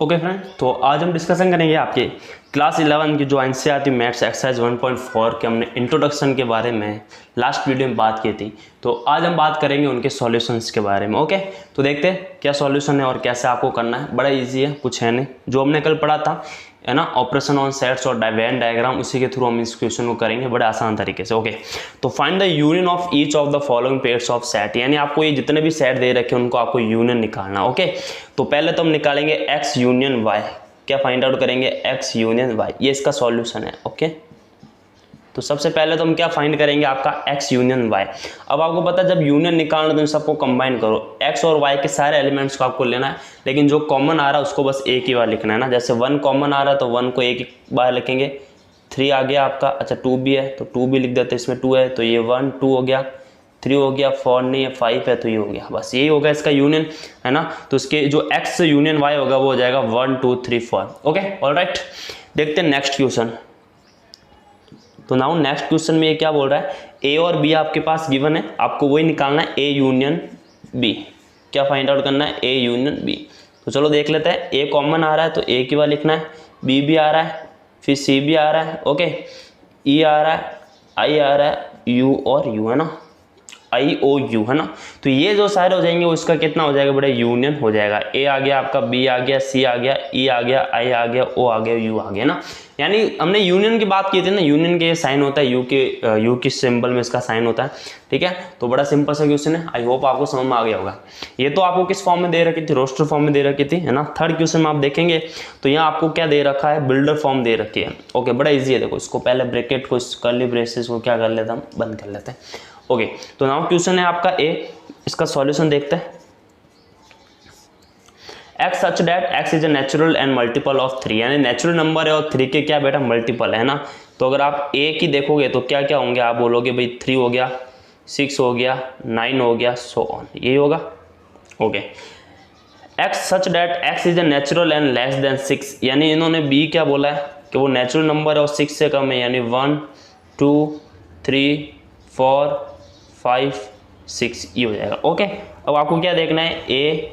Okay friend, तो आज हम डिस्कशन करेंगे आपके क्लास 11 की जो एनसीईआरटी मैथ्स एक्सरसाइज 1.4 के हमने इंट्रोडक्शन के बारे में लास्ट वीडियो में बात की थी। तो आज हम बात करेंगे उनके सॉल्यूशंस के बारे में। ओके, तो देखते हैं क्या सॉल्यूशन है और कैसे आपको करना है। बड़ा इजी है, कुछ है नहीं। जो हमने कल पढ़ा था है ना, ऑपरेशन ऑन सेट्स और वेन डायग्राम, उसी के थ्रू हम इस क्वेश्चन को करेंगे बड़े आसान तरीके से। ओके, तो find the union of each of the following pairs of set, यानी आपको ये जितने भी सेट दे रखे हैं उनको आपको यूनियन निकालना। ओके, तो पहले तो हम निकालेंगे एक्स यूनियन वाई। क्या फाइंड आउट करेंगे? एक्स यूनियन वाई, ये इसका सॉल्यूशन है। ओके, तो सबसे पहले तो हम क्या फाइंड करेंगे? आपका एक्स यूनियन वाई। अब आपको पता है जब यूनियन निकालना तो इन सबको कंबाइन करो। एक्स और वाई के सारे एलिमेंट्स को आपको लेना है, लेकिन जो कॉमन आ रहा है उसको बस एक ही बार लिखना है ना। जैसे 1 कॉमन आ रहा है तो 1 को एक ही बार लिखेंगे। 3 आ गया आपका, अच्छा 2 भी है तो 2 भी लिख देते, इसमें 2 है तो ये 1 2 हो गया। 3 हो गया, 4 नहीं है, 5 है तो ये हो गया। बस यही होगा इसका यूनियन, है ना। तो इसके जो एक्स यूनियन वाई होगा वो हो जाएगा 1 2 3 4। ओके, ऑलराइट, देखते हैं नेक्स्ट क्वेश्चन। तो नाउ नेक्स्ट क्वेश्चन में ये क्या बोल रहा है? ए और बी आपके पास गिवन है, आपको वही निकालना है, ए यूनियन बी। क्या फाइंड आउट करना है? A union B. तो चलो देख लेते हैं। ए कॉमन आ रहा है तो ए की बार लिखना है, बी भी आ रहा है, फिर सी भी आ रहा है, ओके, ई आ रहा है, आई आ रहा है, यू और यू, है ना, आई ओ यू, है ना। तो ये जो सारे हो जाएंगे उसका कितना हो जाएगा? बड़ा यूनियन हो जाएगा। ए आ गया आपका, बी आ गया, सी आ गया, ई आ गया, आई आ गया, ओ आ गया, यू आ गया ना। यानी हमने यूनियन की बात की थी ना, यूनियन के साइन होता है यू के सिंबल में इसका साइन होता है, ठीक है। तो बड़ा सिंपल सा क्वेश्चन है, आई होप आपको समझ में आ गया होगा। ये तो आपको किस फॉर्म में दे रखी थी? रोस्टर फॉर्म में दे रखी थी, है ना। थर्ड क्वेश्चन में आप देखेंगे तो यहाँ आपको क्या दे रखा है? बिल्डर फॉर्म दे रखी है। ओके, बड़ा ईजी है। देखो इसको पहले ब्रैकेट को, कर्ली ब्रेसेस को क्या कर लेते हैं हम? बंद कर लेते हैं। ओके, तो नाउ क्वेश्चन है आपका ए, इसका सॉल्यूशन देखते हैं। X such that x is a natural and multiple of 3, यानी नेचुरल नंबर है और 3 के क्या बेटा? मल्टीपल है ना। तो अगर आप ए की देखोगे तो क्या क्या होंगे? आप बोलोगे भाई 3 हो गया, 6 हो गया, 9 हो गया, सो ऑन, यही होगा। Okay, x such that x is a natural and less than 6, यानी इन्होंने बी क्या बोला है कि वो नेचुरल नंबर है और 6 से कम है, यानी 1 2 3 4 5 6, ये हो जाएगा। ओके, अब आपको क्या देखना है? ए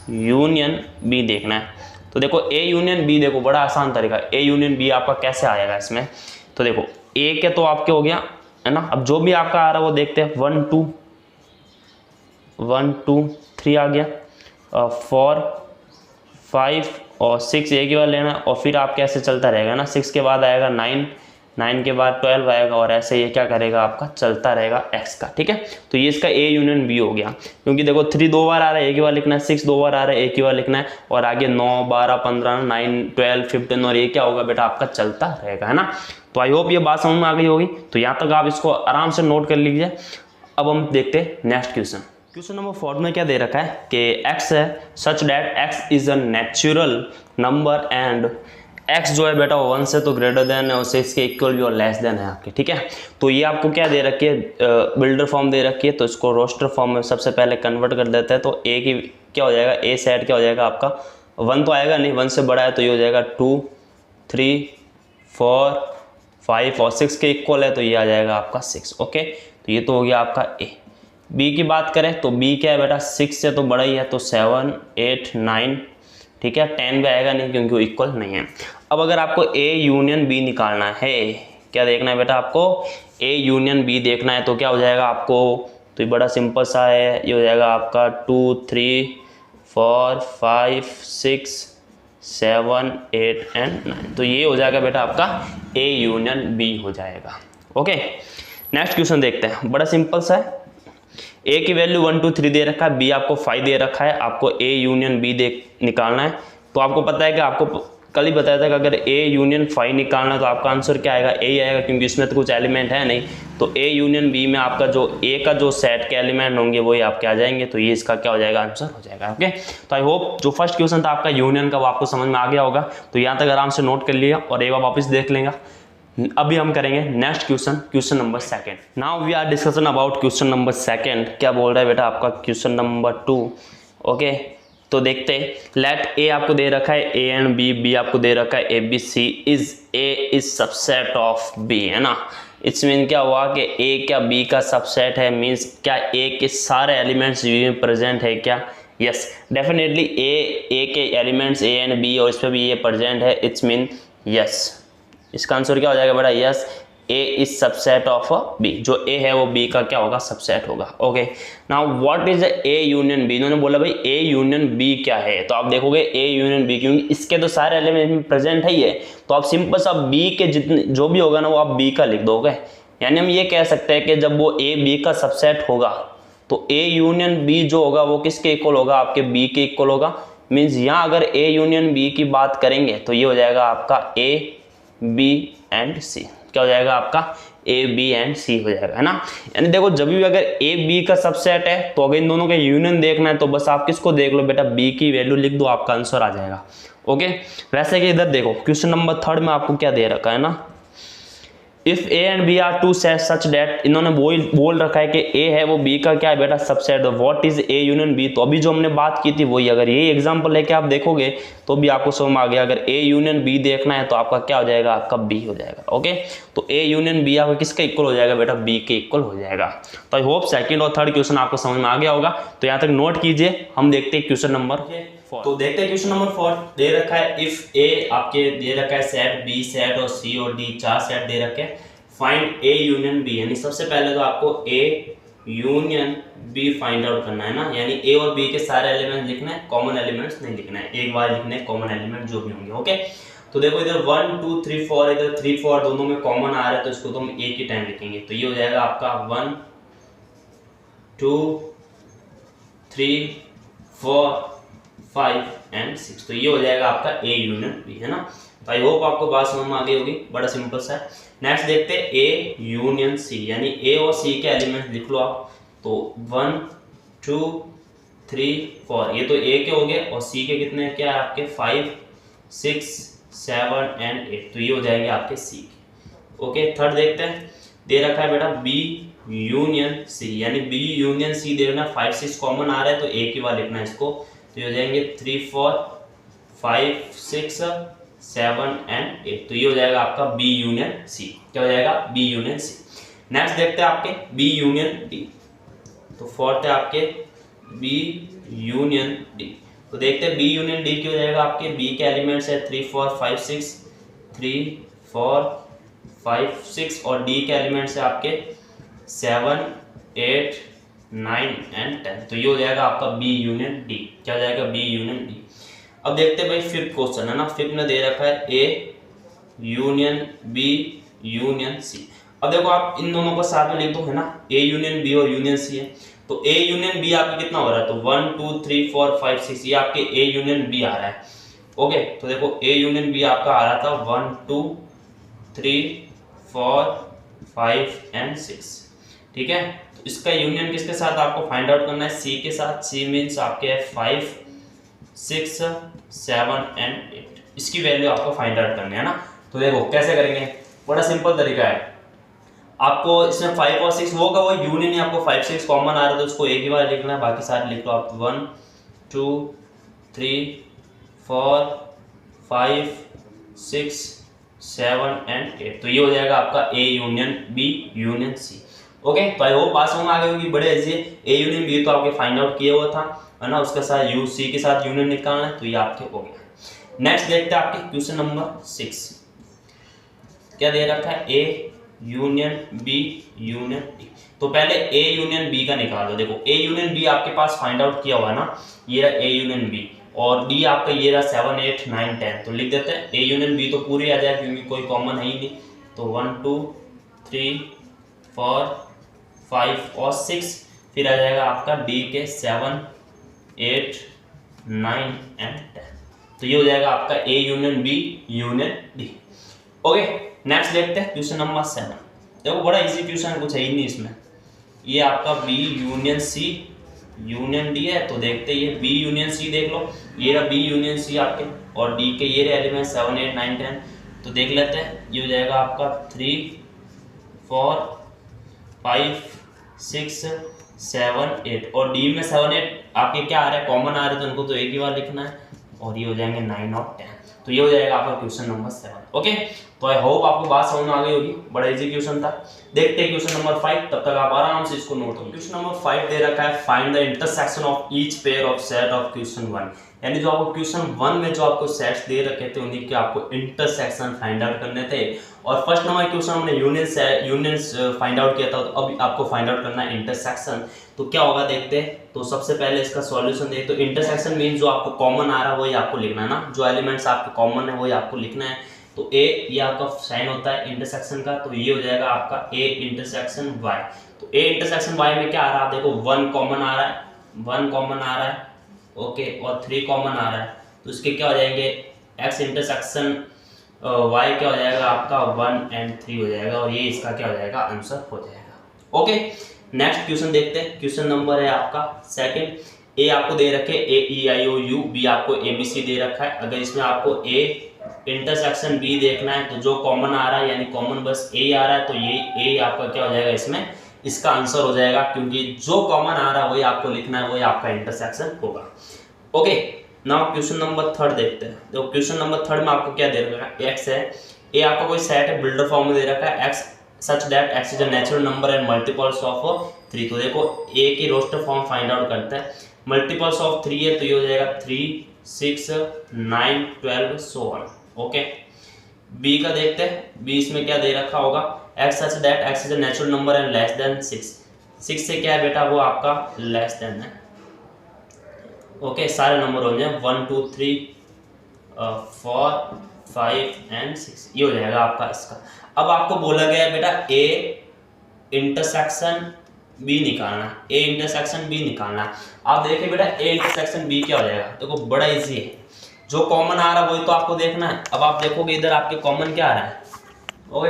यूनियन बी देखना है। तो देखो ए यूनियन बी, देखो बड़ा आसान तरीका। ए यूनियन बी आपका कैसे आएगा इसमें? तो देखो ए के तो आपके हो गया, है ना। अब जो भी आपका आ रहा है वो देखते हैं। 1 2 3 आ गया, 4 5 और 6 एक ही बार लेना, और फिर आप कैसे चलता रहेगा ना। 6 के बाद आएगा 9, 9 के बाद 12 आएगा, और ऐसे ये क्या करेगा? आपका चलता रहेगा एक्स का, ठीक है। तो ये इसका ए यूनियन बी हो गया, क्योंकि देखो 3 2 बार आ रहा है, एक ही बार लिखना है, 6 2 बार आ रहा है, एक ही बार लिखना है, और आगे 9 12 15 9 12 15, और ये क्या होगा बेटा? आपका चलता रहेगा, है ना। तो आई होप ये बात समझ में आ गई होगी। तो यहाँ तक आप इसको आराम से नोट कर लीजिए। अब हम देखते हैं नेक्स्ट क्वेश्चन। क्वेश्चन नंबर 4 में क्या दे रखा है कि एक्स है सच that x is a natural number and x जो है बेटा 1 से तो ग्रेटर देन है, और 6 के इक्वल भी और लेस देन है आपके, ठीक है। तो ये आपको क्या दे रखी है? बिल्डर फॉर्म दे रखी है, तो इसको रोस्टर फॉर्म में सबसे पहले कन्वर्ट कर देते हैं। तो ए की क्या हो जाएगा? ए सेट क्या हो जाएगा आपका? 1 तो आएगा नहीं, 1 से बड़ा है तो ये हो जाएगा 2 3 4 5, और 6 के इक्वल है तो ये आ जाएगा आपका 6। ओके, तो ये तो हो गया आपका ए। बी की बात करें तो बी क्या है बेटा? 6 से तो बड़ा ही है, तो 7 8 9, ठीक है। 10 भी आएगा नहीं क्योंकि वो इक्वल नहीं है। अब अगर आपको ए यूनियन बी निकालना है, क्या देखना है बेटा? आपको ए यूनियन बी देखना है, तो क्या हो जाएगा आपको? तो ये बड़ा सिंपल सा है, ये हो जाएगा आपका 2 3 4 5 6 7 8 एंड 9। तो ये हो जाएगा बेटा आपका ए यूनियन बी हो जाएगा। ओके, नेक्स्ट क्वेश्चन देखते हैं, बड़ा सिंपल सा है। ए की वैल्यू 1 2 3 दे रखा है, बी आपको 5 दे रखा है, आपको ए यूनियन बी निकालना है। तो आपको पता है कि आपको कल ही बताया था कि अगर ए यूनियन 5 निकालना है तो आपका आंसर क्या आएगा? ए ही आएगा, क्योंकि इसमें तो कुछ एलिमेंट है नहीं। तो ए यूनियन बी में आपका जो ए का जो सेट के एलिमेंट होंगे वही आपके आ जाएंगे, तो ये इसका क्या हो जाएगा? आंसर हो जाएगा। ओके, तो आई होप जो फर्स्ट क्वेश्चन था आपका यूनियन का वो आपको समझ में आ गया होगा। तो यहाँ तक आराम से नोट कर लिया और एक बार वापस देख लेंगे। अभी हम करेंगे next question, question number 2। Now we are discussion about question number 2। क्या बोल रहा है बेटा आपका? Question number 2। ओके, तो देखते हैं। लेट ए आपको दे रखा है ए एंड बी, बी आपको दे रखा है A B C, is A is subset of B, है ना। इट्स मीन क्या हुआ कि ए क्या बी का सबसेट है? मीन्स क्या ए के सारे एलिमेंट्स बी में प्रेजेंट है क्या? यस डेफिनेटली ए के एलिमेंट्स ए एंड बी और इस पर भी ये प्रेजेंट है, इट्स मीन यस। इसका आंसर क्या हो जाएगा बेटा, yes A is subset of B, जो ए है वो बी का क्या होगा, सबसेट होगा। Okay now what is A union B, इन्होंने बोला भाई ए यूनियन बी क्या है, तो आप देखोगे ए यूनियन बी, क्योंकि इसके तो सारे एलिमेंट प्रेजेंट है ही है, तो आप सिंपल सा बी के जितने जो भी होगा ना वो आप बी का लिख दोगे। यानी हम ये कह सकते हैं कि जब वो ए बी का सबसेट होगा तो ए यूनियन बी जो होगा वो किसके इक्वल होगा, आपके बी के इक्वल होगा। मीन्स यहाँ अगर ए यूनियन बी की बात करेंगे तो ये हो जाएगा आपका ए बी एंड सी, क्या हो जाएगा आपका ए बी एंड सी हो जाएगा, है ना। यानी देखो जब भी अगर ए बी का सबसेट है तो अगर इन दोनों का यूनियन देखना है तो बस आप किसको देख लो बेटा, बी की वैल्यू लिख दो, आपका आंसर आ जाएगा। ओके वैसे कि इधर देखो क्वेश्चन नंबर 3 में आपको क्या दे रखा है ना, if A and B are two set such that, इन्होंने बोल रखा है कि ए है वो बी का क्या है बेटा, subset. What is A union B, तो अभी जो हमने बात की थी वही, अगर ये एग्जांपल लेके आप देखोगे तो भी आपको समझ में आ गया। अगर ए यूनियन बी देखना है तो आपका क्या हो जाएगा, आपका बी हो जाएगा। ओके तो ए यूनियन बी आपका किसका इक्वल हो जाएगा बेटा, बी के इक्वल हो जाएगा। तो आई होप सेकंड और थर्ड क्वेश्चन आपको समझ में आ गया होगा, तो यहाँ तक नोट कीजिए। हम देखते हैं क्वेश्चन नंबर 4। तो देखते हैं क्वेश्चन नंबर 4 दे रखा है, इफ ए आपके दे रखा है सेट बी, सेट और सी और डी, 4 सेट दे रखे हैं। फाइंड ए यूनियन बी, यानी सबसे पहले तो आपको A union B find out करना है ना, यानी ए और बी के सारे एलिमेंट्स लिखना है, कॉमन एलिमेंट्स नहीं लिखना है, एक बार लिखने कॉमन एलिमेंट जो भी होंगे। ओके तो देखो इधर 1 2 3 4, इधर 3 4 दोनों में कॉमन आ रहा है तो इसको तो हम एक ही टाइम लिखेंगे, तो ये हो जाएगा आपका 1 2 3 4 5 एंड 6, तो ये हो जाएगा आपका ए यूनियन बी, है ना। तो आई होप आपको बात समझ में आ गई होगी, बड़ा सिंपल सा है। नेक्स्ट देखते हैं ए यूनियन सी, यानी ए और सी के एलिमेंट्स लिख लो आप, तो 1 2 3 4, ये तो ए के हो गए और सी के कितने क्या है आपके 5 6 7 एंड 8, तो ये हो जाएंगे आपके सी के। ओके थर्ड देखते हैं, दे रखा है बेटा बी यूनियन सी, यानी बी यूनियन सी देखना, 5 6 कॉमन आ रहा है तो एक ही बार लिखना है इसको, तो ये हो जाएंगे 3 4 5 6 7 एंड 8, तो ये हो जाएगा आपका बी यूनियन सी, क्या हो जाएगा बी यूनियन सी। नेक्स्ट देखते हैं आपके बी यूनियन डी, तो फोर्थ है आपके बी यूनियन डी, तो देखते हैं बी यूनियन डी क्या हो जाएगा, आपके बी के एलिमेंट्स है 3 4 5 6 3 4 5 6 और डी के एलिमेंट्स है आपके 7 8 9 एंड 10, तो ये हो जाएगा आपका बी यूनियन डी, क्या हो जाएगा बी यूनियन डी। अब देखते हैं भाई फिफ्थ क्वेश्चन है ना, फिफ्थ में दे रखा है A union B union C. अब देखो आप इन दोनों को साथ में लिख दो, है ना, ए यूनियन बी और यूनियन सी है, तो ए यूनियन बी आपके कितना हो रहा है, तो 1 2 3 4 5 6, ये आपके ए यूनियन बी आ रहा है। ओके तो देखो ए यूनियन बी आपका आ रहा था 1 2 3 4 5 एंड 6, ठीक है। तो इसका यूनियन किसके साथ आपको फाइंड आउट करना है, सी के साथ, सी मीन्स आपके है 5 6 7 एंड 8, इसकी वैल्यू आपको फाइंड आउट करनी है ना। तो देखो कैसे करेंगे, बड़ा सिंपल तरीका है, आपको इसमें 5 और 6 होगा वो यूनियन ही, आपको 5 6 कॉमन आ रहा है तो उसको एक ही बार लिखना है, बाकी सारे लिख लो आप 1 2 3 4 5 6 7 एंड 8, तो ये हो जाएगा आपका A union B union C. Okay तो आई होप पास में आ गई होगी, बड़े ऐसे ए यूनियन बी तो आपके फाइंड आउट किया हुआ था, है ना, उसके साथ यू सी के साथ यूनियन निकालना है, तो ये आपके हो गया। नेक्स्ट देखते हैं आपके क्वेश्चन नंबर 6, क्या दे रखा है, A union B union D, तो पहले ए यूनियन बी का निकाल दो। देखो ए यूनियन बी आपके पास फाइंड आउट किया हुआ है ना, ये रहा ए यूनियन बी और डी आपका ये रहा 7 8 9 10, तो लिख देते हैं ए यूनियन बी तो पूरी आ जाए क्योंकि कोई कॉमन है ही नहीं, तो 1 2 3 4 5 और 6, फिर आ जाएगा आपका डी के 7 8 9 एंड 10, तो ये हो जाएगा आपका A union B union D. Okay next देखते हैं क्वेश्चन नंबर 7, देखो बड़ा इजी क्वेश्चन है, कुछ है ही नहीं इसमें, ये आपका B union C union D है, तो देखते हैं ये बी यूनियन सी देख लो, ये रहा बी यूनियन सी आपके और डी के ये रहे एलिमेंट 7 8 9 10, तो देख लेते हैं, ये हो जाएगा आपका 3 4 5 6 7 8 और डी में 7 8 आपके क्या आ रहा है, कॉमन आ रहे हैं, तो उनको तो एक ही बार लिखना है, और ये हो जाएंगे 9 और 10। तो ये हो जाएगा आपका क्वेश्चन नंबर 7। ओके, तो आई होप आपको बात समझ में आ गई होगी, बड़ा इजी क्वेश्चन था। देखते हैं क्वेश्चन नंबर 5, तब तक आप आराम से इसको नोट करो। क्वेश्चन नंबर 5 दे रखा है, find the intersection of each pair of set of question 1, यानी जो आपको क्वेश्चन 1 में जो आपको सेट्स दे रखे थे उन्हीं के आपको इंटरसेक्शन फाइंड आउट करने थे। और फर्स्ट नंबर क्वेश्चन हमने यूनियंस फाइंड आउट किया था, तो अब आपको फाइंड आउट करना है इंटरसेक्शन। तो क्या होगा देखते हैं। तो सबसे पहले इसका सॉल्यूशन देखते हैं। तो इंटरसेक्शन मीन जो आपको कॉमन आ रहा है वही आपको लिखना है ना, जो एलिमेंट्स आपके कॉमन है वही आपको लिखना है। तो ए ये आपका साइन होता है इंटरसेक्शन का, तो ये हो जाएगा आपका ए इंटरसेक्शन वाई। तो ए इंटरसेक्शन वाई में क्या आ रहा है, देखो 1 कॉमन आ रहा है, 1 कॉमन आ रहा है, ओके, और 3 कॉमन आ रहा है, तो इसके क्या हो जाएंगे, एक्स इंटरसेक्शन वाई क्या हो जाएगा आपका 1 और 3 हो जाएगा, और ये इसका क्या हो जाएगा, आंसर हो जाएगा। ओके, नेक्स्ट क्वेश्चन देखते हैं। क्वेश्चन नंबर है आपका सेकंड। ए आपको दे रखे ए ई आई ओ यू, बी आपको ए बी सी दे रखा है। अगर इसमें आपको ए इंटरसेक्शन बी देखना है तो जो कॉमन आ रहा है, यानी कॉमन बस ए आ रहा है, तो ये ए आपका क्या हो जाएगा, इसमें इसका आंसर हो जाएगा, क्योंकि जो कॉमन आ रहा है वही आपको लिखना है, वही आपका इंटरसेक्शन होगा। ओके, नाउ क्वेश्चन नंबर 3 देखते हैं। तो क्वेश्चन नंबर 3 में आपको क्या दे रखा है, एक्स है, ए आपका कोई सेट है, बिल्डर फॉर्म में दे रखा है, x such that x is a natural number and multiples of 3। तो देखो ए की रोस्टर फॉर्म फाइंड आउट करते हैं। मल्टीपल्स ऑफ 3 है, तो ये हो जाएगा 3, 6, 9, 12 सो ऑन। ओके, बी का देखते हैं। बी इसमें क्या दे रखा होगा, x such that x is a natural number and less than 6। 6 से क्या है बेटा, वो आपका लेस देन है। ओके, सारे नंबर हो जाए 1, 2, 3, 4, 5 एंड 6, ये हो जाएगा आपका इसका। अब आपको बोला गया है बेटा ए इंटरसेक्शन बी निकालना, ए इंटरसेक्शन बी निकालना। आप देखिए बेटा ए इंटरसेक्शन बी क्या हो जाएगा, देखो बड़ा इजी है, जो कॉमन आ रहा है वही तो आपको देखना है। अब आप देखोगे इधर आपके कॉमन क्या आ रहा है, ओके,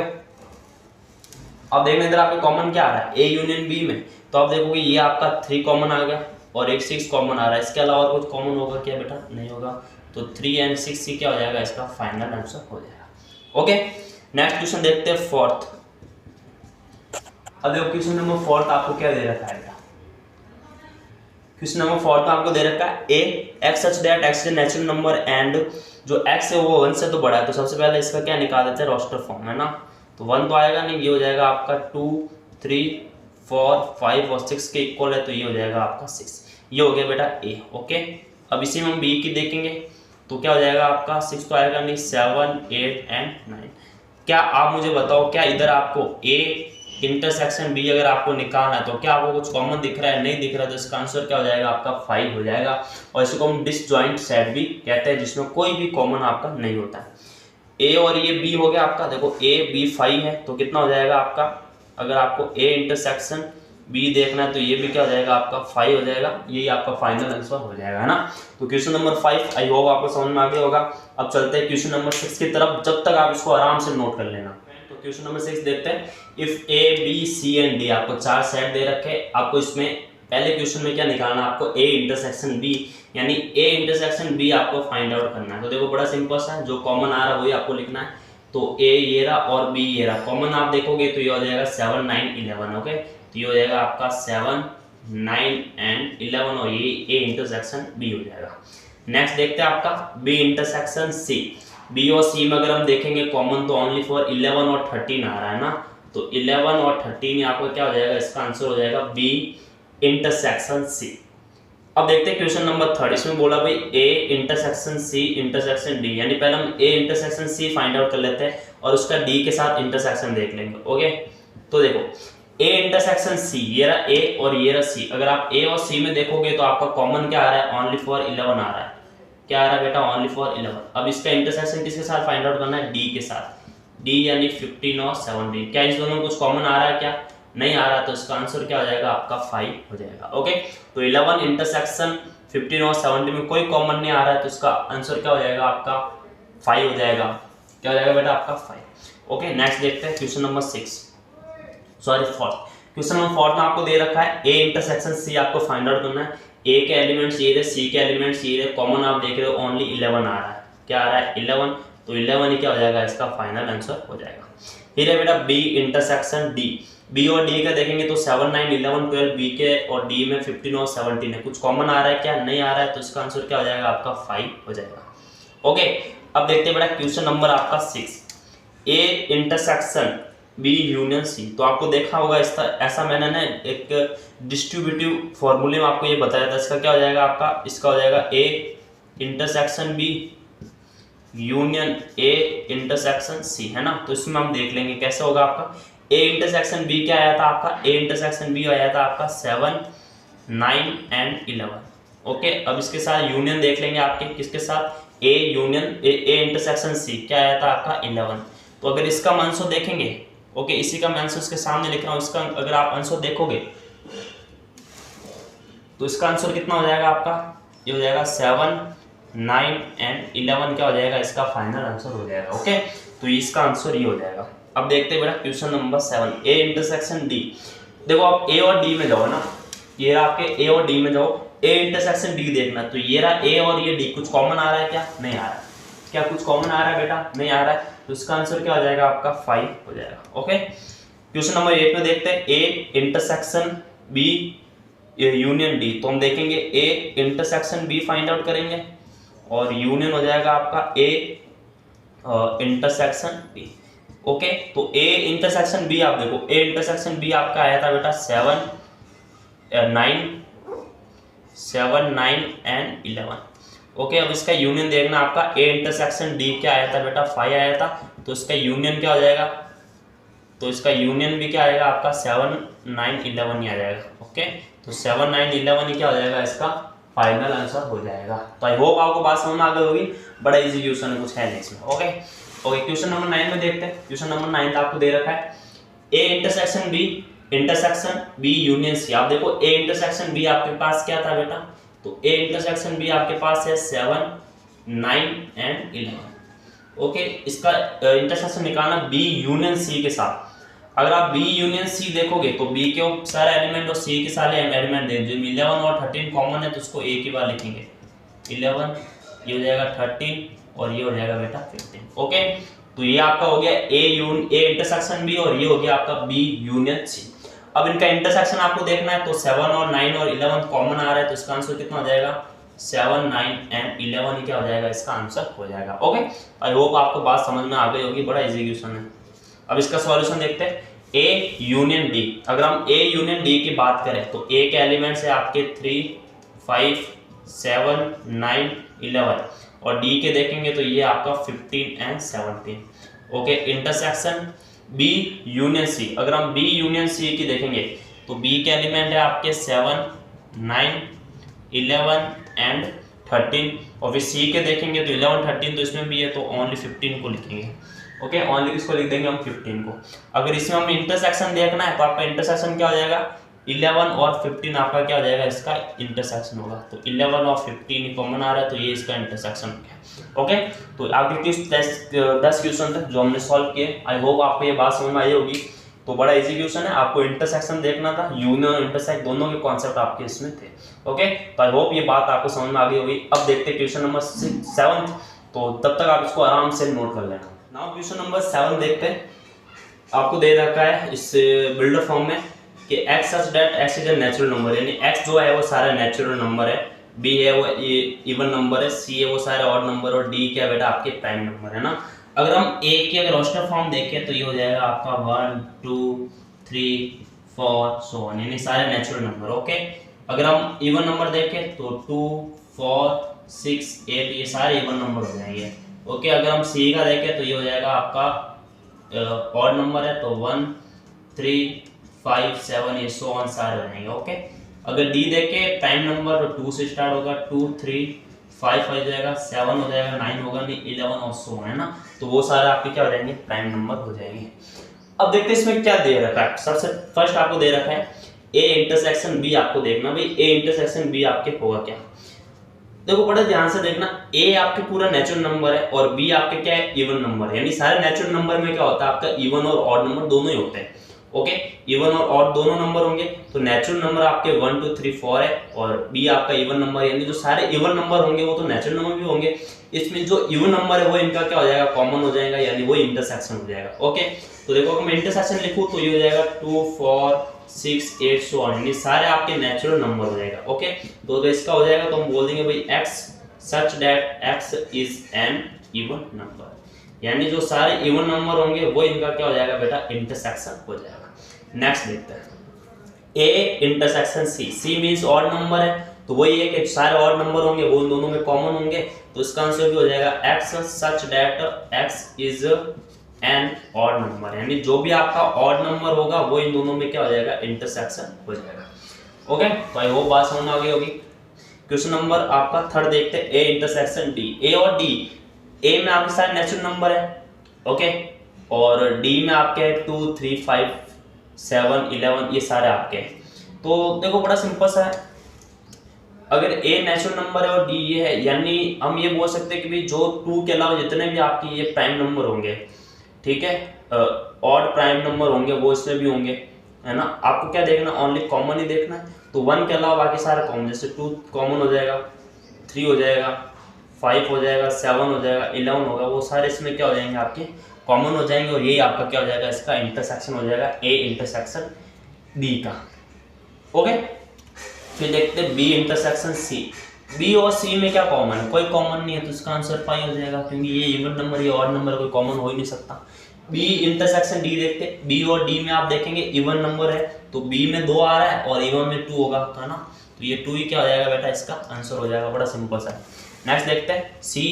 अब देखना इधर आपके कॉमन क्या आ रहा है, ए यूनियन बी में, तो आप देखोगे ये आपका 3 कॉमन आ गया और एक 6 कॉमन आ रहा है। इसके अलावा कुछ कॉमन होगा क्या बेटा, नहीं होगा। तो 3 और 6 से क्या हो जाएगा, इसका फाइनल आंसर हो जाएगा। ओके, नेक्स्ट क्वेश्चन देखते हैं 4th। अब देखो क्वेश्चन नंबर 4 आपको क्या दे रखा है, क्वेश्चन नंबर 4 आपको दे रखा है A x such that x is a natural number and जो एक्स है वो 1 से तो बड़ा है, तो सबसे पहले इसका क्या निकाल देते हैं, रोस्टर फॉर्म है ना। तो 1 तो आएगा नहीं, ये हो जाएगा आपका 2, 3, 4, 5 और 6 के इक्वल है, तो ये हो जाएगा आपका 6। ये हो गया बेटा ए। ओके, अब इसी में हम बी की देखेंगे, तो क्या हो जाएगा आपका 6 तो आएगा नहीं, 7, 8 एंड 9। क्या आप मुझे बताओ, क्या इधर आपको ए इंटरसेक्शन बी अगर आपको निकालना है तो क्या आपको कुछ कॉमन दिख रहा है, नहीं दिख रहा है, तो इसका आंसर क्या हो जाएगा आपका 5 हो जाएगा। और इसको हम डिसजॉइंट सेट भी कहते हैं, जिसमें कोई भी कॉमन आपका नहीं होता है। ए और ये बी हो गया आपका, देखो ए बी 5 है, तो कितना हो जाएगा आपका, अगर आपको ए इंटरसेक्शन बी देखना है तो ये भी क्या हो जाएगा आपका 5 हो जाएगा, यही आपका फाइनल आंसर हो जाएगा, है ना। तो क्वेश्चन नंबर 5 आई होप आपको समझ में आ गया होगा। अब चलते हैं क्वेश्चन नंबर 6 की तरफ, जब तक आप इसको आराम से नोट कर लेना। तो क्वेश्चन नंबर 6 देखते हैं। If A B C and D, आपको 4 सेट दे रखे हैं, आपको इसमें पहले क्वेश्चन में क्या निकालना है, आपको ए इंटरसेक्शन बी, यानी ए इंटरसेक्शन बी आपको फाइंड आउट करना है। तो देखो बड़ा सिंपल सा है, जो कॉमन आ रहा है वही आपको लिखना है। तो ए ये रहा और बी ये रहा, कॉमन आप देखोगे तो ये हो जाएगा 7, 9, 11। ओके, तो ये हो जाएगा आपका 7, 9 एंड 11 और ये ए इंटरसेक्शन बी हो जाएगा। नेक्स्ट देखते हैं आपका बी इंटरसेक्शन सी। बी और सी में अगर हम देखेंगे कॉमन तो ओनली फॉर 11 और 13 आ रहा है ना, तो 11 और 13 आपको क्या हो जाएगा, इसका आंसर हो जाएगा बी इंटरसेक्शन सी। अब देखते हैं क्वेश्चन नंबर 3, इसमें बोला भाई A intersection C intersection D, यानी पहले हम A intersection C find out कर लेते हैं और उसका डी के साथ इंटरसेक्शन देख लेंगे। ओके, तो देखो ए इंटरसेक्शन सी, ये रहा ए और ये रहा सी। अगर आप ए और सी में देखोगे तो आपका कॉमन क्या आ रहा है, ओनली फॉर 11 आ रहा है। क्या आ रहा है बेटा, ओनली फॉर 11। अब इसका इंटरसेक्शन किसके साथ फाइंड आउट करना है, डी के साथ, डी यानी 15 और 17। क्या इस दोनों में कुछ कॉमन आ रहा है, क्या नहीं आ रहा, तो इसका आंसर क्या हो जाएगा आपका 5 हो जाएगा। ओके, तो 11 इंटरसेक्शन 15 और 17 में कोई कॉमन नहीं आ रहा है, तो इसका आंसर क्या हो जाएगा आपका 5 हो जाएगा। क्या हो जाएगा बेटा आपका 5। ओके, नेक्स्ट देखते हैं क्वेश्चन नंबर 4। क्वेश्चन नंबर 4 में आपको दे रखा है ए इंटरसेक्शन सी आपको फाइंड आउट करना है। ए के एलिमेंट्स ये रहे, सी के एलिमेंट्स ये रहे, कॉमन आप देख रहे हो ओनली 11 आ रहा है। क्या आ रहा है 11, तो 11 ही क्या हो जाएगा, इसका फाइनल आंसर हो जाएगा। फिर है बेटा बी इंटरसेक्शन डी। बी और डी का देखेंगे तो 7, 9, 11, 12 बी के और डी में 15 और 17 है, कुछ कॉमन आ रहा है, क्या नहीं आ रहा है, तो इसका आंसर क्या हो जाएगा आपका 5 हो जाएगा। ओके, अब देखते हैं बेटा क्वेश्चन नंबर आपका 6, A intersection B union C. तो आपको देखा होगा इसका ऐसा मैंने ना एक डिस्ट्रीब्यूटिव फॉर्मूले में आपको ये बताया था। इसका क्या हो जाएगा आपका, इसका हो जाएगा A intersection B union A intersection C, है ना। तो इसमें हम देख लेंगे कैसे होगा आपका। ए इंटरसेक्शन बी क्या आया था आपका, ए इंटरसेक्शन बी आया था आपका 7, 9 एंड 11। ओके, अब इसके साथ यूनियन देख लेंगे आपके, किसके साथ, ए यूनियन ए इंटरसेक्शन सी क्या आया था आपका 11। तो अगर इसका आंसर देखेंगे, ओके, इसी का मैं आंसर इसके सामने लिख रहा हूँ, इसका अगर आप आंसर देखोगे तो इसका आंसर कितना हो जाएगा आपका, ये हो जाएगा 7, 9 एंड 11 क्या हो जाएगा, इसका फाइनल आंसर हो जाएगा। ओके, तो इसका आंसर ये हो जाएगा। अब देखते हैं बेटा question number 7, A intersection D. देखो आप ए और डी में जाओ ना, ये आपके ए और डी में जाओ, ए इंटरसेक्शन डी देखना। तो ये रहा ए और ये डी, कुछ कॉमन आ रहा है क्या, नहीं आ रहा है। क्या कुछ कॉमन आ रहा है बेटा, नहीं आ रहा है। तो इसका आंसर क्या हो जाएगा आपका 5 हो जाएगा। ओके, क्वेश्चन नंबर 8 में देखते हैं A intersection B union D. तो हम देखेंगे A intersection B find out करेंगे और यूनियन हो जाएगा आपका ए इंटरसेक्शन बी। ओके, तो ए इंटरसेक्शन बी आप देखो, ए इंटरसेक्शन बी आपका आया था बेटा 7, 9 एंड 11। ओके, अब इसका यूनियन देखना आपका, ए इंटरसेक्शन डी क्या आया था बेटा 5 आया था। तो इसका यूनियन क्या हो जाएगा, तो इसका यूनियन भी क्या आएगा आपका 7, 9, 11 ही आ जाएगा। ओके, तो 7, 9, 11 ही क्या हो जाएगा, इसका फाइनल आंसर हो जाएगा। तो आई होप आपको बात समझ में आ गई होगी, बड़ा इजी क्वेश्चन है, कुछ है नहीं इसमें। ओके, क्वेश्चन नंबर 9 में देखते हैं। क्वेश्चन नंबर 9 आपको दे रखा है A intersection B union C. आप देखो ए इंटरसेक्शन बी आपके पास क्या था बेटा, तो ए इंटरसेक्शन बी आपके पास है 7, 9 एंड 11। ओके, इसका इंटरसेक्शन निकालना बी यूनियन सी के साथ। अगर आप बी यूनियन सी देखोगे तो बी के सारे एलिमेंट और सी के सारे एलिमेंट देंगे। जो 11 और 13 कॉमन है तो उसको एक ही बार लिखेंगे, 11 ये हो जाएगा 13 और ये हो जाएगा बेटा 15। ओके, तो ये आपका हो गया ए इंटरसेक्शन बी और ये हो गया आपका बी यूनियन सी। अब इनका इंटरसेक्शन आपको देखना है, तो 7 और 9 और 11 कॉमन आ रहा है, तो इसका आंसर कितना हो जाएगा 7, 9 एंड 11 ही क्या हो जाएगा, इसका आंसर हो जाएगा। ओके, आई होप आपको बात समझ में आ गई होगी, बड़ा इजी क्वेश्चन है। अब इसका सॉल्यूशन देखते हैं, ए यूनियन डी। अगर हम ए यूनियन डी की बात करें तो ए के एलिमेंट्स है आपके 3, 5, 7, 9, 11 और डी के देखेंगे तो ये आपका 15 and 17। Okay, intersection B union C. अगर हम बी यूनियन सी की देखेंगे तो बी के एलिमेंट है आपके 7, 9, 11 एंड 13 और फिर सी के देखेंगे तो 11, 13 तो इसमें भी है, तो ओनली 15 को लिखेंगे। ओके, ओनली किसको लिख देंगे हम 15 को। अगर इसमें हम इंटरसेक्शन देखना है तो आपका इंटरसेक्शन क्या हो जाएगा 11 और 15 आपका क्या हो जाएगा, इसका इंटरसेक्शन होगा। तो 11 और 15 कॉमन आ रहा है, तो ये इसका इंटरसेक्शन हो गया। ओके, तो आपके 10 क्वेश्चन थे जो हमने सॉल्व किए। आई होप आपको ये बात समझ में आई होगी। तो बड़ा इजी क्वेश्चन है, आपको इंटरसेक्शन देखना था, यूनियन और इंटरसेक्ट दोनों के कॉन्सेप्ट आपके इसमें थे। ओके, तो आई होप ये बात आपको समझ में आ गई होगी। अब देखते हैं क्वेश्चन नंबर 7, तो तब तक आप इसको आराम से नोट कर लेना। नाउ क्वेश्चन नंबर 7 देखते हैं। आपको दे रखा है इस बिल्डर फॉर्म में कि x such that x is a natural number, यानी x जो है वो सारा नेचुरल नंबर है, b है वो इवन नंबर है, c है वो सारे ऑड नंबर और d क्या बेटा आपके प्राइम नंबर है ना। अगर हम a की अगर रोस्टर फॉर्म देखें तो ये हो जाएगा आपका 1, 2, 3, 4 सो ऑन, यानी सारे नेचुरल नंबर। ओके, अगर हम इवन नंबर देखें तो 2, 4, 6, 8 ये सारे इवन नंबर हो जाएंगे। ओके, अगर हम c का देखें तो ये हो जाएगा आपका ऑड नंबर है, तो 1, 3, 5, 7 ये सो ऑन सारे हो जाएंगे। ओके, अगर डी देखे प्राइम नंबर तो 2 से स्टार्ट होगा, 2, 3, 5 हो जाएगा, 7 हो जाएगा, 9 होगा, नहीं 11 और सो है ना। तो वो सारे आपके क्या हो जाएंगे, प्राइम नंबर हो जाएंगे। अब देखते हैं इसमें क्या दे रखा है। सबसे फर्स्ट आपको दे रखा है ए इंटरसेक्शन बी। आपको देखना भाई ए इंटरसेक्शन बी आपके होगा क्या। देखो बड़ा ध्यान से देखना, ए आपके पूरा नेचुरल नंबर है और बी आपके क्या है, इवन नंबर है। यानी सारे नेचुरल नंबर में क्या होता है आपका इवन और ऑड नंबर दोनों ही होते हैं। ओके, इवन और ऑड दोनों नंबर होंगे, तो नेचुरल नंबर आपके 1, 2, 3, 4 है और बी आपका इवन नंबर, यानी जो सारे इवन नंबर होंगे वो तो नेचुरल नंबर भी होंगे। इसमें जो इवन नंबर है वो इनका क्या हो जाएगा, कॉमन हो जाएगा, यानी वो इंटरसेक्शन हो जाएगा। ओके, तो देखो अगर मैं इंटरसेक्शन लिखूं तो ये हो जाएगा 2, 4, 6, 8 सो ऑन, यानी सारे आपके नेचुरल नंबर हो जाएगा। ओके, तो इसका हो जाएगा तो हम बोल देंगे भाई x such that x is an even number, यानी जो सारे इवन नंबर होंगे वो इनका क्या हो जाएगा बेटा, इंटरसेक्शन हो जाएगा। नेक्स्ट देखते हैं, A intersection C, C means odd number है, तो वही है कि सारे ऑड नंबर होंगे वो इन दोनों में कॉमन होंगे, तो इसका आंसर भी हो जाएगा x such that x is an odd number, यानी जो भी आपका ऑड नंबर होगा वो इन दोनों में क्या हो जाएगा, इंटरसेक्शन हो जाएगा। ओके, तो आई होप बात समझ में आ गई होगी। क्वेश्चन नंबर आपका थर्ड देखते हैं, ए इंटरसेक्शन डी, ए और डी, ए में आपके सारे नेचुरल नंबर है, ओके, और डी में आपके 2 3 5 7 11 ये सारे आपके हैं। तो देखो बड़ा सिंपल सा है, अगर ए नेचुरल नंबर है और डी ये है, यानी हम ये बोल सकते हैं कि भाई जो 2 के अलावा जितने भी आपके ये प्राइम नंबर होंगे, ठीक है, ऑड प्राइम नंबर होंगे वो इसमें भी होंगे, है ना। आपको क्या देखना, ओनली कॉमन ही देखना है, तो 1 के अलावा बाकी सारे कॉमन, जैसे 2 कॉमन हो जाएगा, 3 हो जाएगा, 5 हो जाएगा, 7 हो जाएगा, 11 होगा, वो सारे इसमें क्या हो जाएंगे, आपके कॉमन हो जाएंगे, और यही आपका क्या हो जाएगा, इसका इंटरसेक्शन हो जाएगा, ए इंटरसेक्शन डी का। ओके, फिर देखते हैं बी इंटरसेक्शन सी, बी और सी में क्या कॉमन है, कोई कॉमन नहीं है, तो इसका आंसर पाई हो जाएगा, क्योंकि ये इवन नंबर ये ऑड नंबर कोई कॉमन हो ही नहीं सकता। बी इंटरसेक्शन डी देखते हैं, बी और डी में आप देखेंगे इवन नंबर है, तो बी में 2 आ रहा है और इवन में 2 होगा, है ना, तो ये 2 ही क्या हो जाएगा बेटा, इसका आंसर हो जाएगा, बड़ा सिंपल सा है। नेक्स्ट देखते हैं सी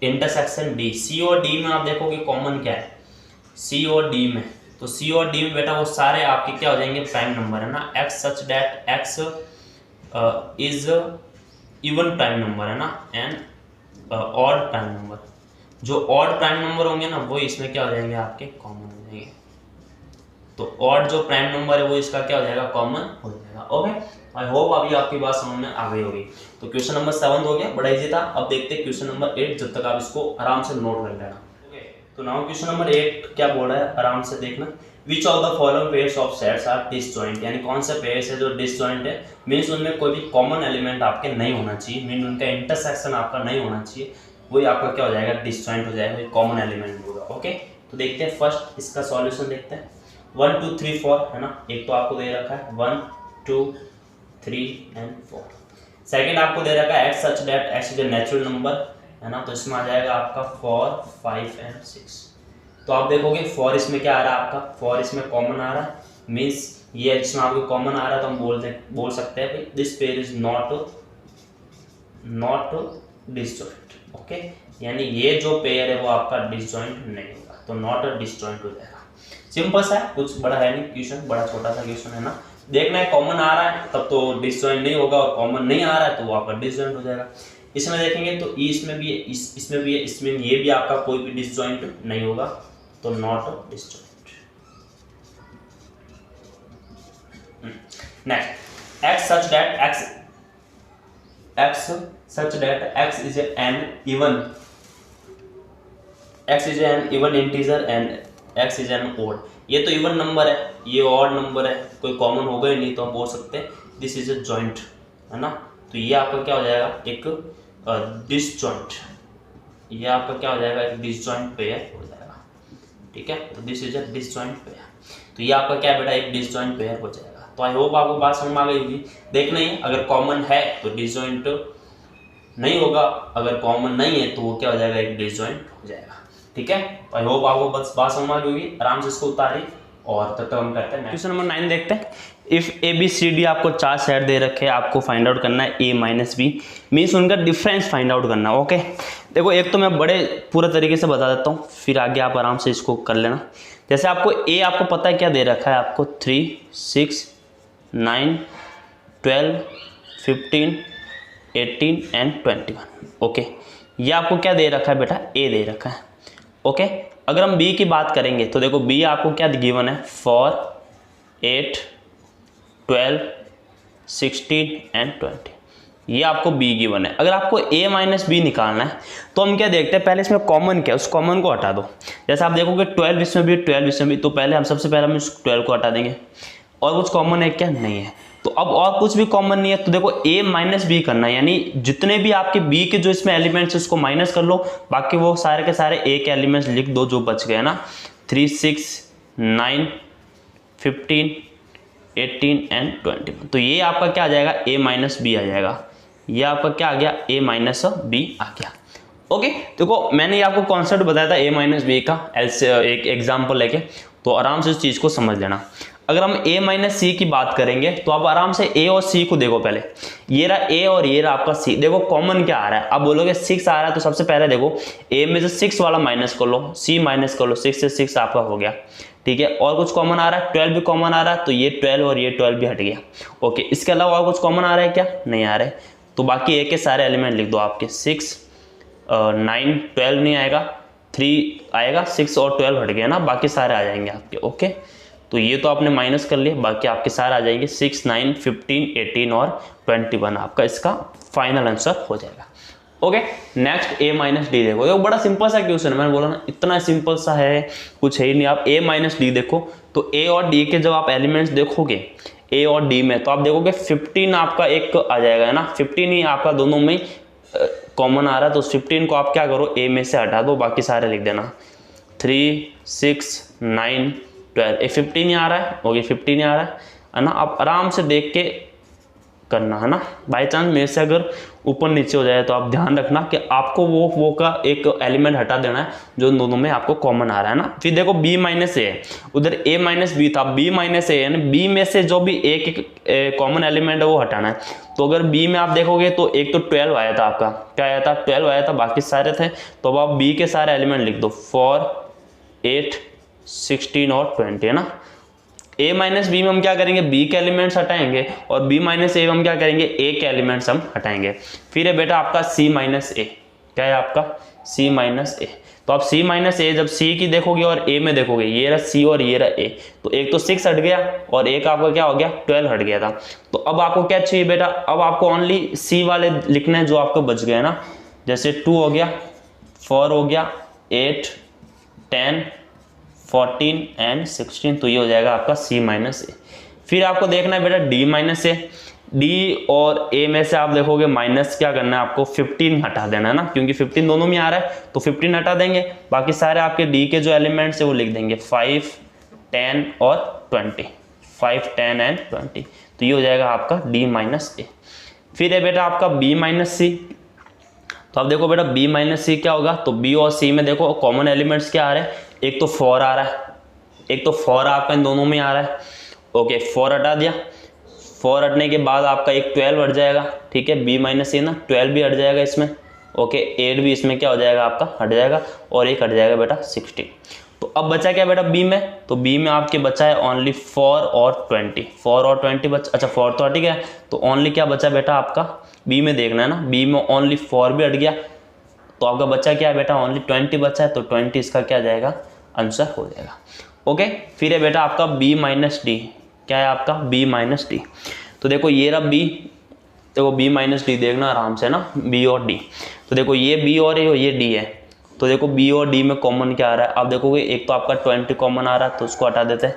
इंटरसेक्शन डी, सी और डी में आप देखोगे कॉमन क्या है, सी और डी में, तो सी और डी में बेटा वो सारे आपके क्या हो जाएंगे, प्राइम नंबर, है ना, x such that x is even prime number, है ना, एंड ऑड प्राइम नंबर, जो ऑड प्राइम नंबर होंगे ना वो इसमें क्या हो जाएंगे, आपके कॉमन हो जाएंगे, तो ऑड जो प्राइम नंबर है वो इसका क्या हो जाएगा, कॉमन हो जाएगा। ओके, आई होप अभी आपकी बात समझ में आ गई होगी। तो क्वेश्चन नंबर 7 हो गया, बड़ा इजी था। अब देखते हैं क्वेश्चन नंबर 8, जब तक आप इसको आराम से नोट कर लेना। ओके, तो नाउ क्वेश्चन नंबर 8 क्या बोल रहा है, आराम से देखना। Which of the following pairs of sets are disjoint, यानी कौन से पेयर्स है जो डिसजॉइंट है, मीन्स उनमें कोई भी कॉमन एलिमेंट आपके नहीं होना चाहिए, मीन उनका इंटरसेक्शन आपका नहीं होना चाहिए, वही आपका क्या हो जाएगा, डिसजॉइंट हो जाएगा, कॉमन एलिमेंट होगा। ओके, तो देखते हैं फर्स्ट इसका सॉल्यूशन देखते हैं। 1 2 3 4, है ना, एक तो आपको दे रखा है 1 2 3 एंड 4। सेकंड आपको दे रखा है x such that x is a natural number, है ना, तो इसमें आ जाएगा आपका 4 5 एंड 6। तो आप देखोगे 4 इसमें क्या आ रहा है आपका, 4 इसमें कॉमन आ रहा है, मीन्स ये इसमें आपको कॉमन आ रहा है, तो हम बोल सकते हैं भाई this pair is not disjoint. Okay, यानी ये जो पेयर है वो आपका डिसजॉइंट नहीं होगा, तो नॉट डिसजॉइंट हो जाएगा। सिंपल सा है, कुछ बड़ा है नहीं क्वेश्चन, बड़ा छोटा सा क्वेश्चन है ना। देखना है कॉमन आ रहा है तब तो डिसजॉइंट नहीं होगा, और कॉमन नहीं आ रहा है तो वो आपका डिसजॉइंट हो जाएगा। इसमें देखेंगे तो ई इसमें भी है, इसमें भी है, इसमें ये भी आपका कोई भी डिसजॉइंट नहीं होगा, तो not disjoint. Next x such that x is an even integer and x is an odd, ये तो इवन नंबर है, ये ऑड नंबर है, कोई कॉमन होगा ही नहीं, तो हम बोल सकते हैं दिस इज अ जॉइंट, है ना, तो ये आपका क्या हो जाएगा, एक डिसजॉइंट, ये आपका क्या हो जाएगा, एक डिसजॉइंट पेयर हो जाएगा। ठीक है, तो this is a disjoint pair, तो ये आपका क्या बेटा, एक डिसजॉइंट पेयर हो जाएगा। तो आई होप आपको बात समझ में आ गई होगी। देखना ही अगर कॉमन है तो डिसजॉइंट नहीं होगा, अगर कॉमन नहीं है तो वो क्या हो जाएगा, एक डिसजॉइंट हो जाएगा। ठीक है, तो आई होप आपको बस बात समझ में आ गई होगी। आराम से इसको उतारिए और तब तक हम करते हैं क्वेश्चन नंबर 9 देखते हैं। If A B C D आपको 4 सेट दे रखे हैं, आपको फाइंड आउट करना है ए माइनस बी, मीन्स उनका डिफरेंस फाइंड आउट करना है। ओके, देखो एक तो मैं बड़े पूरे तरीके से बता देता हूँ, फिर आगे आप आराम से इसको कर लेना। जैसे आपको ए आपको पता है क्या दे रखा है, आपको 3 6 9 12 15 18 एंड 21। ओके, ये आपको क्या दे रखा है बेटा, ए दे रखा है। ओके, अगर हम बी की बात करेंगे तो देखो बी आपको क्या गिवन है, 4 8 12 16 एंड 20, ये आपको बी गिवन है। अगर आपको ए माइनस बी निकालना है तो हम क्या देखते हैं, पहले इसमें कॉमन क्या है, उस कॉमन को हटा दो। जैसे आप देखोगे 12 इसमें भी 12 इसमें भी, तो पहले हम सबसे पहले हम इस 12 को हटा देंगे, और कुछ कॉमन है क्या, नहीं है। तो अब और कुछ भी कॉमन नहीं है, तो देखो a माइनस बी करना है, यानी जितने भी आपके b के जो इसमें एलिमेंट्स उसको माइनस कर लो, बाकी वो सारे के सारे a के एलिमेंट्स लिख दो जो बच गए ना, 3 6 9 15 18 एंड 21। तो ये आपका क्या आ जाएगा, a माइनस बी आ जाएगा, ये आपका क्या आ गया, a माइनस बी आ गया। ओके, देखो मैंने ये आपको कॉन्सेप्ट बताया था a माइनस बी का, एक एग्जाम्पल लेके, तो आराम से इस चीज़ को समझ लेना। अगर हम a माइनस सी की बात करेंगे तो आप आराम से a और c को देखो पहले, ये रहा a और ये रहा आपका c, देखो कॉमन क्या आ रहा है। आप बोलोगे 6 आ रहा है, तो सबसे पहले देखो a में से 6 वाला माइनस कर लो, c माइनस कर लो, 6 से 6 आपका हो गया, ठीक है। और कुछ कॉमन आ रहा है, 12 भी कॉमन आ रहा है, तो ये 12 और ये 12 भी हट गया। ओके, इसके अलावा और कुछ कॉमन आ रहा है क्या? नहीं आ रहा है, तो बाकी a के सारे एलिमेंट लिख दो आपके, 6 9 12 नहीं आएगा, 3 आएगा, 6 और 12 हट गया ना, बाकी सारे आ जाएंगे आपके। ओके, तो ये तो आपने माइनस कर लिया, बाकी आपके सारे आ जाएंगे, 6 9 15 18 और 21 आपका इसका फाइनल आंसर हो जाएगा। Okay, next a minus D देखो, ये बड़ा सिंपल सा क्वेश्चन है, मैंने बोला ना इतना सिंपल सा है, कुछ है ही नहीं। आप a माइनस डी देखो, तो a और d के जब आप एलिमेंट्स देखोगे a और d में, तो आप देखोगे 15 आपका एक आ जाएगा, है ना, 15 ही आपका दोनों में कॉमन आ रहा है, तो 15 को आप क्या करो, a में से हटा दो, बाकी सारे लिख देना, 3 6 9 12, ये 15 ही आ रहा है, ओके 15 ही आ रहा है ना। आप आराम से देख के करना, है ना। बाई चांस मेरे से अगर ऊपर नीचे हो जाए तो आप ध्यान रखना कि आपको वो का एक एलिमेंट हटा देना है जो दोनों में आपको कॉमन आ रहा है ना। फिर देखो b माइनस ए है, उधर a माइनस बी था, b माइनस ए है, b में से जो भी एक कॉमन एलिमेंट है वो हटाना है। तो अगर b में आप देखोगे तो एक तो 12 आया था आपका, क्या आया था, 12 आया था, बाकी सारे थे। तो अब आप b के सारे एलिमेंट लिख दो, 4 8 16 और 20, है ना। a माइनस बी में हम क्या करेंगे, b के एलिमेंट्स हटाएंगे, और b माइनस ए में हम क्या करेंगे, a के एलिमेंट्स हम हटाएंगे। फिर है बेटा आपका c माइनस ए, क्या है आपका c माइनस ए। तो आप c माइनस ए जब c की देखोगे और a में देखोगे, ये रहा c और ये रहा a, तो एक तो 6 हट गया और एक आपका क्या हो गया, 12 हट गया था। तो अब आपको क्या चाहिए बेटा, अब आपको ओनली c वाले लिखने हैं जो आपको बच गए ना, जैसे 2 हो गया, 4 हो गया, 8 10 14 एंड 16, तो ये हो जाएगा आपका c माइनस ए। फिर आपको देखना है बेटा d माइनस ए, d और a में से आप देखोगे माइनस क्या करना है आपको, 15 हटा देना है ना, क्योंकि 15 दोनों में आ रहा है, तो 15 हटा देंगे, बाकी सारे आपके d के जो एलिमेंट्स है वो लिख देंगे 5 10 और 20, 5 10 एंड 20, तो ये हो जाएगा आपका d माइनस ए। फिर है बेटा आपका b माइनस सी, तो आप देखो बेटा b माइनस सी क्या होगा, तो b और c में देखो कॉमन एलिमेंट्स क्या आ रहे हैं, एक तो 4 आ रहा है, एक तो 4 आपका इन दोनों में आ रहा है। ओके, 4 हटा दिया, 4 हटने के बाद आपका एक 12 हट जाएगा, ठीक है, b माइनस सी ना, 12 भी हट जाएगा इसमें। ओके, 8 भी इसमें क्या हो जाएगा आपका, हट जाएगा, और एक हट जाएगा बेटा 16। तो अब बचा क्या बेटा b में, तो b में आपके बचा है ओनली 4 और 20, 4 और 20 बचा, अच्छा 4 तो हट गया, तो ओनली क्या बचा बेटा आपका b में देखना है ना, b में ओनली 4 भी हट गया, तो आपका बच्चा क्या है बेटा, ओनली 20 बचा है, तो 20 इसका क्या जाएगा, आंसर हो जाएगा। ओके, फिर है बेटा आपका b माइनस डी, क्या है आपका b माइनस डी। तो देखो ये रहा b, देखो b माइनस डी देखना आराम से ना, b और d, तो देखो ये b और ये d है, तो देखो b और d में कॉमन क्या आ रहा है, आप देखोगे एक तो आपका 20 कॉमन आ रहा है, तो उसको हटा देते हैं,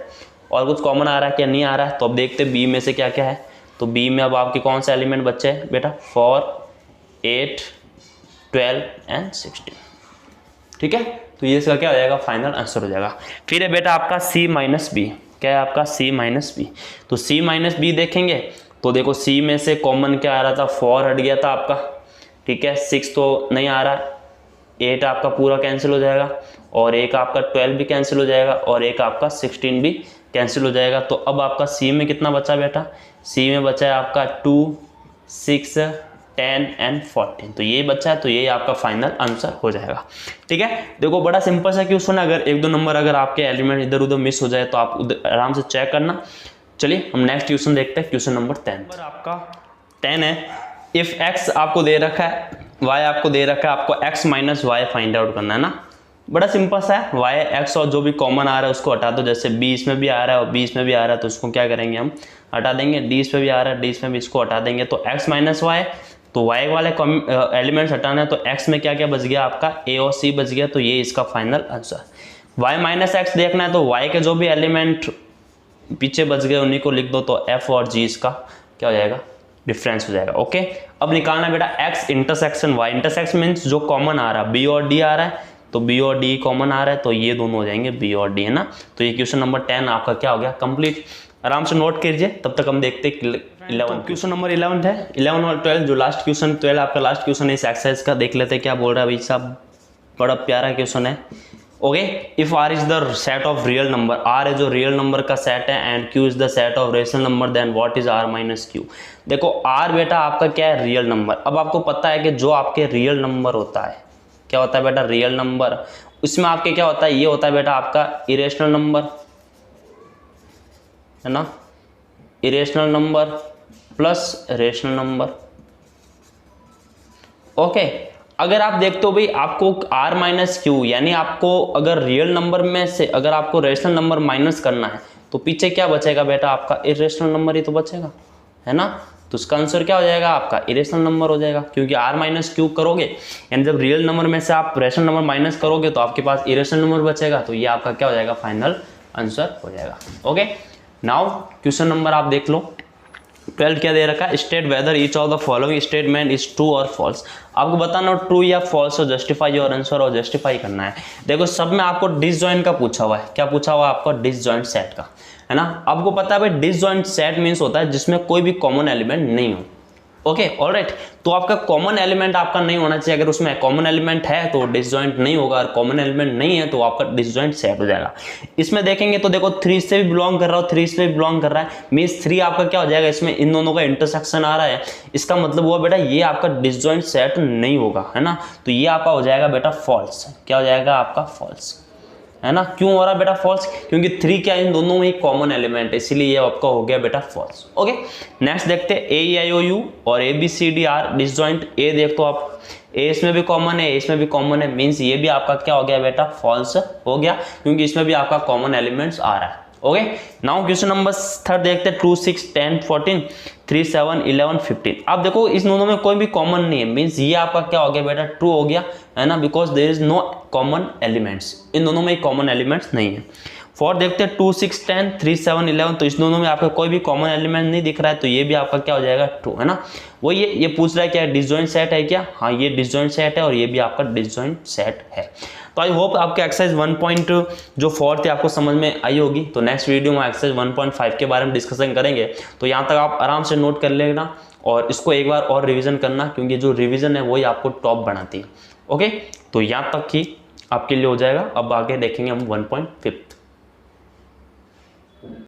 और कुछ कॉमन आ रहा है क्या, नहीं आ रहा है, तो अब देखते b में से क्या क्या है। तो b में अब आपके कौन सा एलिमेंट बचे हैं बेटा, 4 8 12 एंड 16, ठीक है, तो ये इसका क्या हो जाएगा, फाइनल आंसर हो जाएगा। फिर है बेटा आपका c माइनस बी, क्या है आपका c माइनस बी। तो c माइनस बी देखेंगे तो देखो c में से कॉमन क्या आ रहा था, 4 हट गया था आपका, ठीक है, 6 तो नहीं आ रहा, 8 आपका पूरा कैंसिल हो जाएगा, और एक आपका 12 भी कैंसिल हो जाएगा, और एक आपका 16 भी कैंसिल हो जाएगा। तो अब आपका c में कितना बचा बेटा, c में बचा है आपका 2 6 10 एंड 14, तो ये बच्चा है, तो ये आपका फाइनल आंसर हो जाएगा। ठीक है, देखो बड़ा सिंपल सा क्वेश्चन है, अगर 1-2 नंबर अगर आपके एलिमेंट इधर उधर मिस हो जाए तो आप आराम से चेक करना। चलिए हम नेक्स्ट क्वेश्चन देखते हैं, क्वेश्चन नंबर 10। नंबर आपका 10 है, इफ x आपको दे रखा है, y आपको दे रखा है, आपको x minus y find out करना है ना। बड़ा सिंपल सा है, y x और जो भी कॉमन आ रहा है उसको हटा दो, जैसे b इसमें भी आ रहा है और b इसमें भी आ रहा है, तो उसको क्या करेंगे हम हटा देंगे, d इसमें भी आ रहा है, d इसमें भी, इसको हटा देंगे, तो x माइनस वाई, तो y वाले एलिमेंट्स हटाना है, तो x में क्या क्या बच गया आपका, a और c बच गया, तो ये इसका final answer. y minus x देखना है, तो y के जो भी एलिमेंट पीछे बच गए उन्हीं को लिख दो, तो f और g इसका क्या हो जाएगा, डिफरेंस हो जाएगा। ओके, अब निकालना बेटा x intersection y, intersection means जो कॉमन आ रहा है, b और d आ रहा है, तो b और d कॉमन आ रहा है, तो ये दोनों हो जाएंगे b और d, है ना। तो ये क्वेश्चन नंबर 10 आपका क्या हो गया, कंप्लीट। आराम से नोट कीजिए, तब तक हम देखते हैं। 11 क्वेश्चन नंबर 11 है, 11 और 12 जो लास्ट क्वेश्चन 12 आपका लास्ट क्वेश्चन है इस एक्सरसाइज का, देख लेते हैं क्या बोल रहा है भाई साहब। बड़ा प्यारा क्वेश्चन है। Okay, if R is the set of real number, R है जो रियल नंबर का सेट है and Q is the set of rational number, then what is R minus Q. देखो आर बेटा आपका क्या है, रियल नंबर। अब आपको पता है कि जो आपके रियल नंबर होता है, क्या होता है बेटा, रियल नंबर, उसमें आपके क्या होता है, ये होता है बेटा आपका इरेशनल नंबर, है ना, irrational number plus rational number. Okay, अगर आप देखते हो भाई आपको r माइनस क्यू, यानी आपको अगर रियल नंबर में से अगर आपको रेशनल नंबर माइनस करना है तो पीछे क्या बचेगा बेटा, आपका इरेशनल नंबर ही तो बचेगा, है ना। तो उसका आंसर क्या हो जाएगा, आपका इरेशनल नंबर हो जाएगा, क्योंकि r माइनस क्यू करोगे यानी जब रियल नंबर में से आप रेशनल नंबर माइनस करोगे तो आपके पास इरेशनल नंबर बचेगा, तो ये आपका क्या हो जाएगा, फाइनल आंसर हो जाएगा। ओके, नाउ क्वेश्चन नंबर आप देख लो 12 क्या दे रखा है, state whether each of the following statement is true और फॉल्स। आपको बताना ट्रू या फॉल्स और जस्टिफाई योर आंसर, और जस्टिफाई करना है। देखो सब में आपको डिसजॉइंट का पूछा हुआ है, क्या पूछा हुआ है आपको, डिसजॉइंट सेट का, है ना। आपको पता है भाई डिसजॉइंट सेट मीन्स होता है जिसमें कोई भी कॉमन एलिमेंट नहीं हो। ओके ऑलराइट, तो आपका कॉमन एलिमेंट आपका नहीं होना चाहिए। अगर उसमें कॉमन एलिमेंट है तो डिसजॉइंट नहीं होगा, और कॉमन एलिमेंट नहीं है तो आपका डिसजॉइंट सेट हो जाएगा। इसमें देखेंगे तो देखो 3 से भी बिलोंग कर रहा हो, 3 से भी बिलोंग कर रहा है, मीन्स 3 आपका क्या हो जाएगा, इसमें इन दोनों का इंटरसेक्शन आ रहा है, इसका मतलब हुआ बेटा ये आपका डिसजॉइंट सेट नहीं होगा, है ना। तो ये आपका हो जाएगा बेटा फॉल्स, क्या हो जाएगा आपका फॉल्स, है ना। क्यों हो रहा है बेटा फॉल्स, क्योंकि 3 क्या इन दोनों में एक कॉमन एलिमेंट है, इसीलिए ये आपका हो गया बेटा फॉल्स। ओके, नेक्स्ट देखते हैं AEIOU और ABCD आर डिसजॉइंट। ए देखो आप, ए इसमें भी कॉमन है, इसमें भी कॉमन है, मीन्स ये भी आपका क्या हो गया बेटा, फॉल्स हो गया, क्योंकि इसमें भी आपका कॉमन एलिमेंट्स आ रहा है। ओके, नाउ क्वेश्चन नंबर 3 देखते हैं 2 6 10 14 3 7 11 15। आप देखो इस दोनों में कोई भी कॉमन नहीं है, मीन्स ये आपका क्या हो गया बेटा, ट्रू हो गया, है ना, because there is no common elements, इन दोनों में कॉमन एलिमेंट्स नहीं है। 4 देखते हैं 2 6 10 3 7 11, तो इस दोनों में आपका कोई भी कॉमन एलिमेंट नहीं दिख रहा है, तो ये भी आपका क्या हो जाएगा, ट्रू, है ना। वो ये पूछ रहा है क्या डिसजॉइंट सेट है क्या, हाँ ये डिसजॉइंट सेट है, और ये भी आपका डिसजॉइंट सेट है। तो आई होप आपके एक्सरसाइज 1.4 थी आपको समझ में आई होगी। तो नेक्स्ट वीडियो में एक्सरसाइज 1.5 के बारे में डिस्कशन करेंगे, तो यहाँ तक आप आराम से नोट कर लेना और इसको एक बार और रिवीजन करना, क्योंकि जो रिवीजन है वही आपको टॉप बनाती है। ओके, तो यहाँ तक ही आपके लिए हो जाएगा। अब आगे देखेंगे हम 1.5।